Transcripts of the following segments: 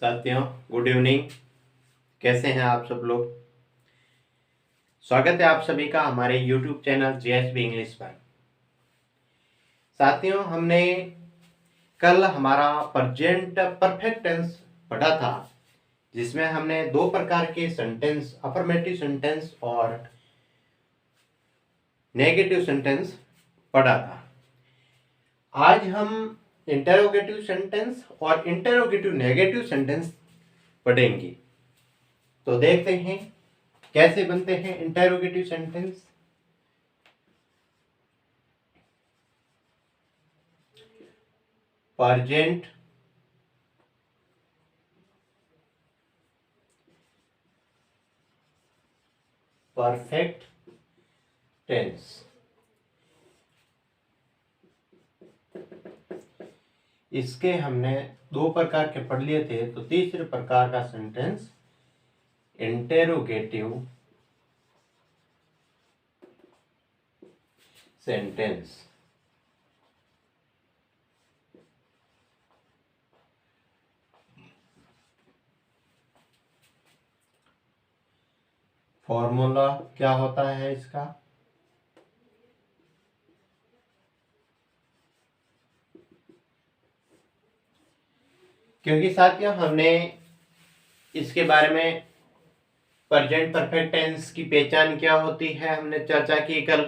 साथियों, good evening. कैसे हैं आप सब लोग? स्वागत है आप सभी का हमारे YouTube चैनल JSB इंग्लिश पर। साथियों, हमने कल हमारा प्रेजेंट परफेक्ट टेंस पढ़ा था, जिसमें हमने दो प्रकार के सेंटेंस, अफर्मेटिव सेंटेंस और नेगेटिव सेंटेंस पढ़ा था। आज हम इंटरोगेटिव सेंटेंस और इंटरोगेटिव नेगेटिव सेंटेंस पढ़ेंगे। तो देखते हैं कैसे बनते हैं interrogative sentence. Present perfect tense. इसके हमने दो प्रकार के पढ़ लिए थे, तो तीसरे प्रकार का सेंटेंस इंटेरोगेटिव सेंटेंस। फॉर्मूला क्या होता है इसका? क्योंकि साथियों हमने इसके बारे में प्रेजेंट परफेक्ट टेंस की पहचान क्या होती है हमने चर्चा की कल।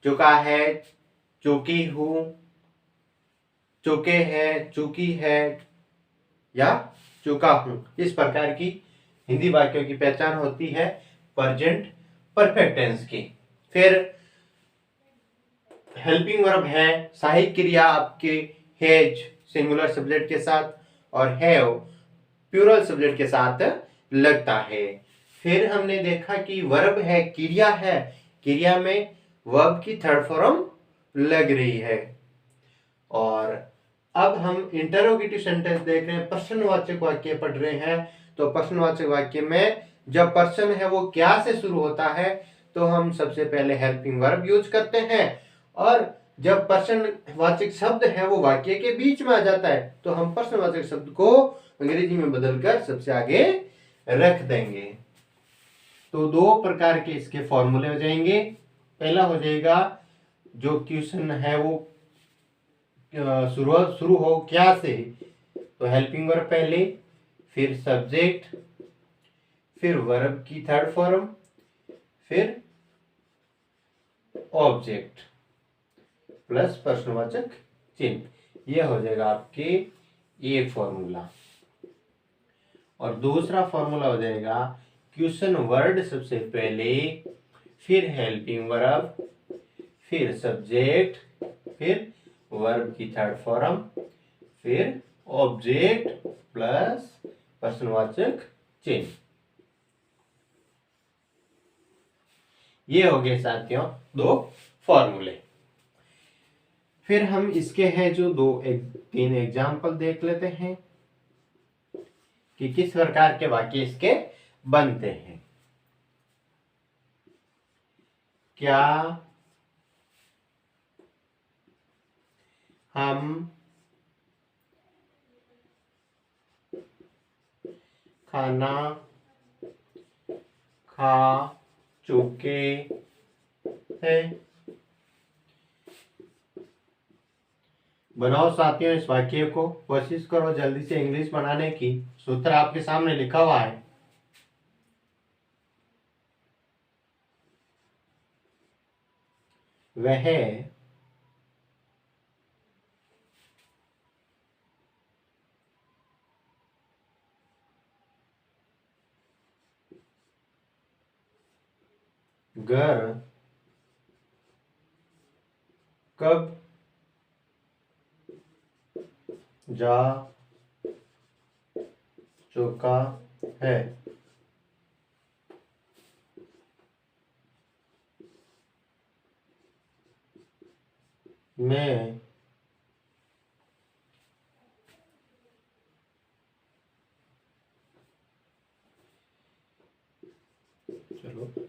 चुका है, चुकी हूं, चुके हैं, चुकी है या चुका हूं, इस प्रकार की हिंदी वाक्यों की पहचान होती है प्रेजेंट परफेक्ट टेंस की। फिर हेल्पिंग वर्ब है, सहायक क्रिया आपके हैज सिंगुलर सब्जेक्ट के साथ और हैव प्लूरल सब्जेक्ट के साथ लगता है। फिर हमने देखा कि वर्ब है, क्रिया है, क्रिया में वर्ब की थर्ड फॉर्म लग रही है। और अब हम इंटरोगेटिव सेंटेंस देख रहे हैं, प्रश्नवाचक वाक्य पढ़ रहे हैं। तो प्रश्नवाचक वाक्य में जब प्रश्न है वो क्या से शुरू होता है, तो हम सबसे पहले हेल्पिंग वर्ब यूज करते हैं, और जब प्रश्नवाचक शब्द है वो वाक्य के बीच में आ जाता है, तो हम प्रश्नवाचक शब्द को अंग्रेजी में बदलकर सबसे आगे रख देंगे। तो दो प्रकार के इसके फॉर्मूले हो जाएंगे। पहला हो जाएगा जो क्वेश्चन है वो शुरू हो क्या से, तो हेल्पिंग वर्ब पहले, फिर सब्जेक्ट, फिर वर्ब की थर्ड फॉर्म, फिर ऑब्जेक्ट प्लस प्रश्नवाचक चिन्ह। यह हो जाएगा आपके एक फॉर्मूला। और दूसरा फॉर्मूला हो जाएगा क्वेश्चन वर्ड सबसे पहले, फिर हेल्पिंग वर्ब, फिर सब्जेक्ट, फिर वर्ब की थर्ड फॉर्म, फिर ऑब्जेक्ट प्लस प्रश्नवाचक चिन्ह। ये हो गए साथियों दो फॉर्मूले। फिर हम इसके हैं जो तीन एग्जाम्पल देख लेते हैं कि किस प्रकार के वाक्य इसके बनते हैं। क्या हम खाना खा चुके हैं? बनाओ साथियों इस वाक्य को, कोशिश करो जल्दी से इंग्लिश बनाने की। सूत्र आपके सामने लिखा हुआ है। वह घर कब जा चुका है? मैं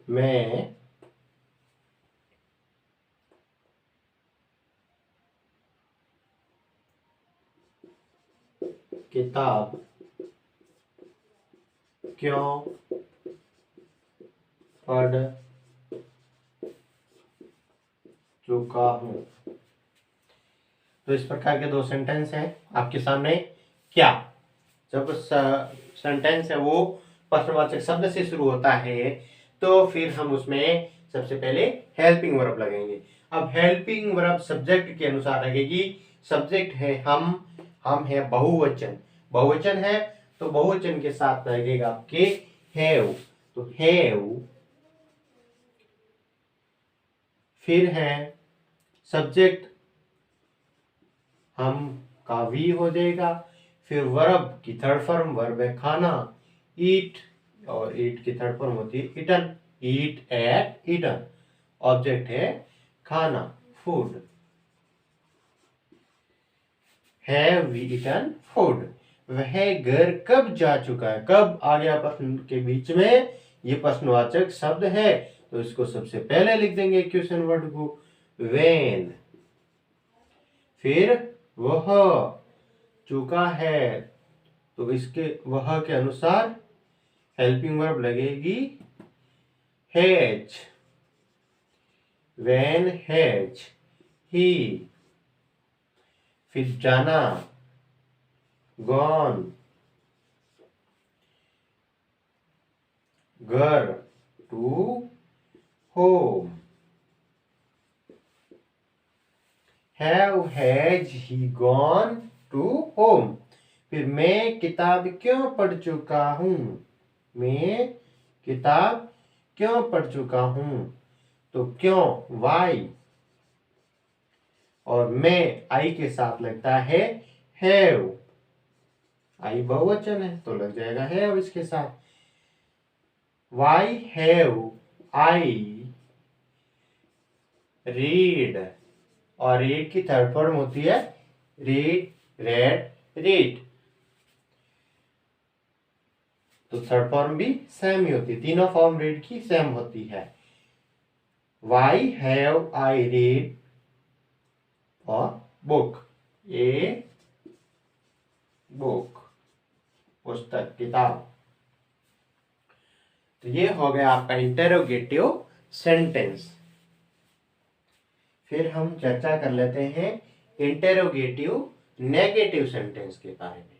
मैं किताब क्यों पढ़ चुका हूं। तो इस प्रकार के दो सेंटेंस हैं आपके सामने। क्या जब सेंटेंस है वो प्रश्नवाचक शब्द से शुरू होता है तो फिर हम उसमें सबसे पहले हेल्पिंग वर्ब लगेंगे। अब हेल्पिंग वर्ब सब्जेक्ट के अनुसार लगेगी। सब्जेक्ट है हम है बहुवचन, बहुवचन है तो बहुवचन के साथ लगेगा आपके हैव। तो हैव, फिर है सब्जेक्ट हम का वी हो जाएगा। फिर वर्ब की थर्ड फॉर्म, वर्ब है खाना, ईट, और ईट की थर्ड फॉर्म होती है ईटन, ईट, एट, ईटन। ऑब्जेक्ट है खाना, फूड, हैव ईटन फूड। वह घर कब जा चुका है, कब आ गया प्रश्न के बीच में, ये प्रश्नवाचक शब्द है तो इसको सबसे पहले लिख देंगे क्वेश्चन वर्ड को, व्हेन। फिर वह चुका है तो इसके वह के अनुसार हेल्पिंग वर्ब लगेगी हैज, व्हेन हैज ही। फिर जाना, गॉन, घर, to home. Has he gone to home. फिर मैं किताब क्यों पढ़ चुका हूं, मैं किताब क्यों पढ़ चुका हूं। तो क्यों, वाई, और मैं आई के साथ लगता है हैव, आई बहुवचन है तो लग जाएगा हैव इसके साथ। वाई हैव आई रीड, और रीड की थर्ड फॉर्म होती है रीड, रेड, रीड। तो थर्ड फॉर्म भी सेम ही होती है, तीनों फॉर्म रीड की सेम होती है। वाई हैव आई रीड और बुक, ए बुक, पुस्तक, किताब। तो ये हो गया आपका इंटेरोगेटिव सेंटेंस। फिर हम चर्चा कर लेते हैं इंटेरोगेटिव नेगेटिव सेंटेंस के बारे में।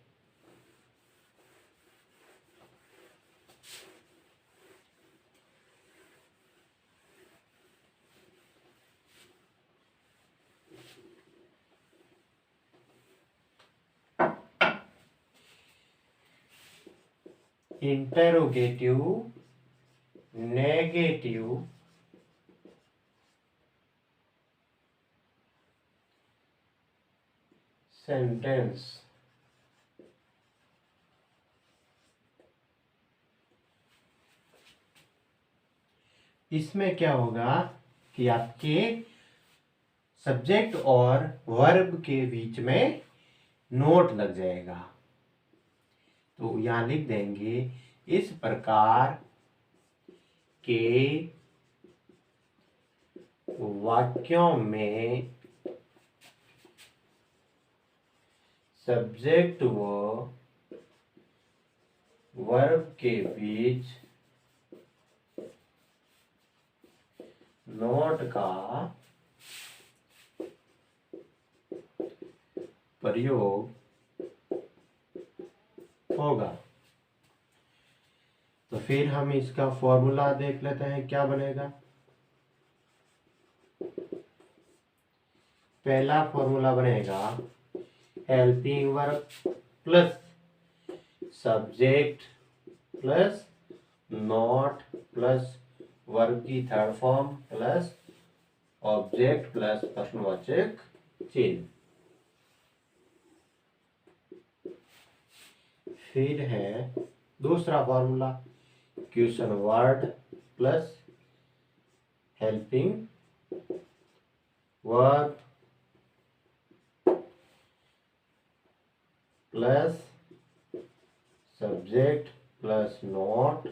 Interrogative negative sentence. इसमें क्या होगा कि आपके सब्जेक्ट और वर्ब के बीच में नोट लग जाएगा। तो यहां लिख देंगे इस प्रकार के वाक्यों में सब्जेक्ट व वर्ब के बीच नोट का प्रयोग होगा। तो फिर हम इसका फॉर्मूला देख लेते हैं क्या बनेगा। पहला फॉर्मूला बनेगा helping verb plus subject plus not plus verb की third form plus object plus प्रश्नवाचक चिन्ह। फिर है दूसरा formula question word plus helping verb plus subject plus not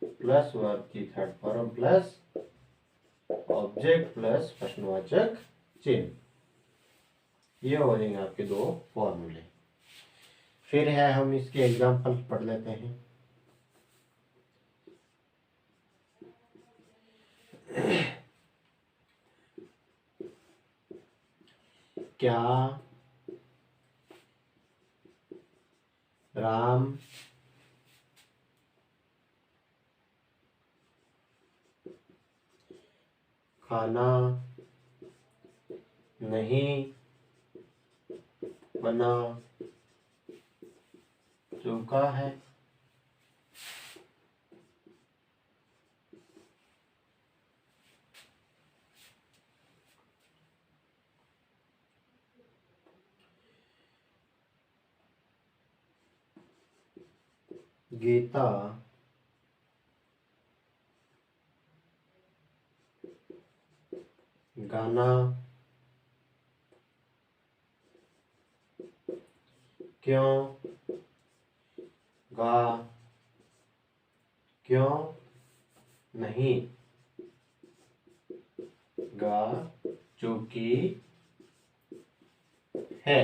plus verb की third form plus object plus प्रश्नवाचक चिन्ह। ये हो जाएंगे आपके दो फॉर्मूले। फिर है हम इसके एग्जाम्पल पढ़ लेते हैं। क्या राम खाना नहीं बना चुका है? गीता गाना क्यों नहीं गा चुकी है?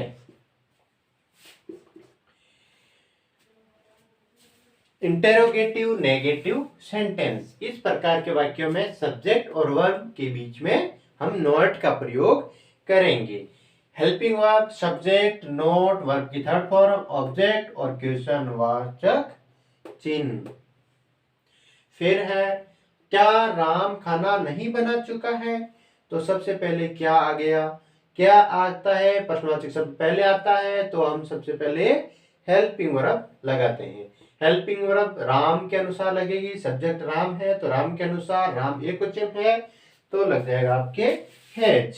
इंटेरोगेटिव नेगेटिव सेंटेंस, इस प्रकार के वाक्यों में सब्जेक्ट और वर्ब के बीच में हम नॉट का प्रयोग करेंगे। Helping verb, subject, note, verb की थर्ड फॉर्म, ऑब्जेक्ट और क्वेश्चन वाचक चिन्ह। फिर है क्या राम खाना नहीं बना चुका है? तो सबसे पहले क्या आ गया? क्या आता है? प्रश्नवाचक शब्द पहले आता है तो हम सबसे पहले हेल्पिंग वर्ब लगाते हैं। हेल्पिंग वर्ब राम के अनुसार लगेगी। सब्जेक्ट राम है तो राम के अनुसार, राम एकवचन है तो लग जाएगा आपके हैज।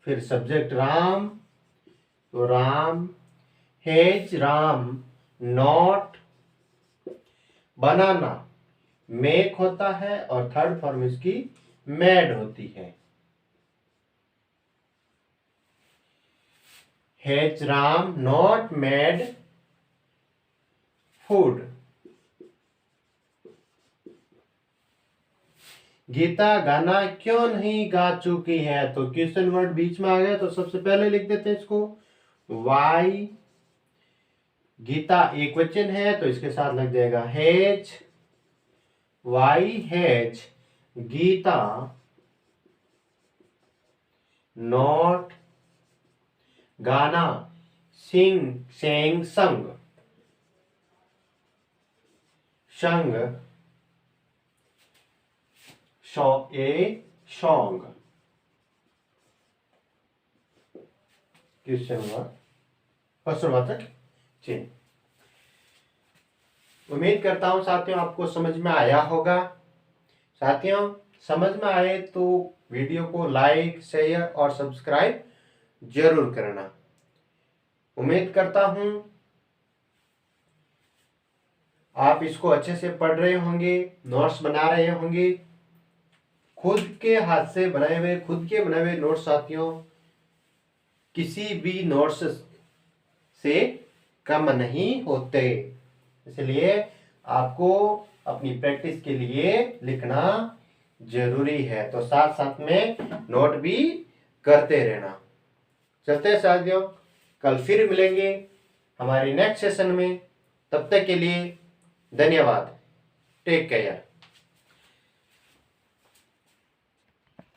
फिर सब्जेक्ट राम तो राम, हैज राम नॉट बनाना मेक होता है और थर्ड फॉर्म इसकी मेड होती है। Has Ram not made food. Gita गाना क्यों नहीं गा चुकी है? तो क्वेश्चन वर्ड बीच में आ गया तो सबसे पहले लिख देते हैं इसको वाई। गीता एक वचन है तो इसके साथ लग जाएगा has, why has Geeta not गाना सिंग सेंग संग संग ए सॉन्ग। क्वेश्चन वर्ड प्रश्नवाचक चिन्ह। उम्मीद करता हूं साथियों आपको समझ में आया होगा। साथियों समझ में आए तो वीडियो को लाइक, शेयर और सब्सक्राइब जरूर करना। उम्मीद करता हूं आप इसको अच्छे से पढ़ रहे होंगे, नोट्स बना रहे होंगे। खुद के हाथ से बनाए हुए, खुद के बनाए हुए नोट्स साथियों किसी भी नोट्स से कम नहीं होते, इसलिए आपको अपनी प्रैक्टिस के लिए लिखना जरूरी है। तो साथ साथ में नोट भी करते रहना। चलते हैं साथियों, कल फिर मिलेंगे हमारे नेक्स्ट सेशन में। तब तक के लिए धन्यवाद। Take care.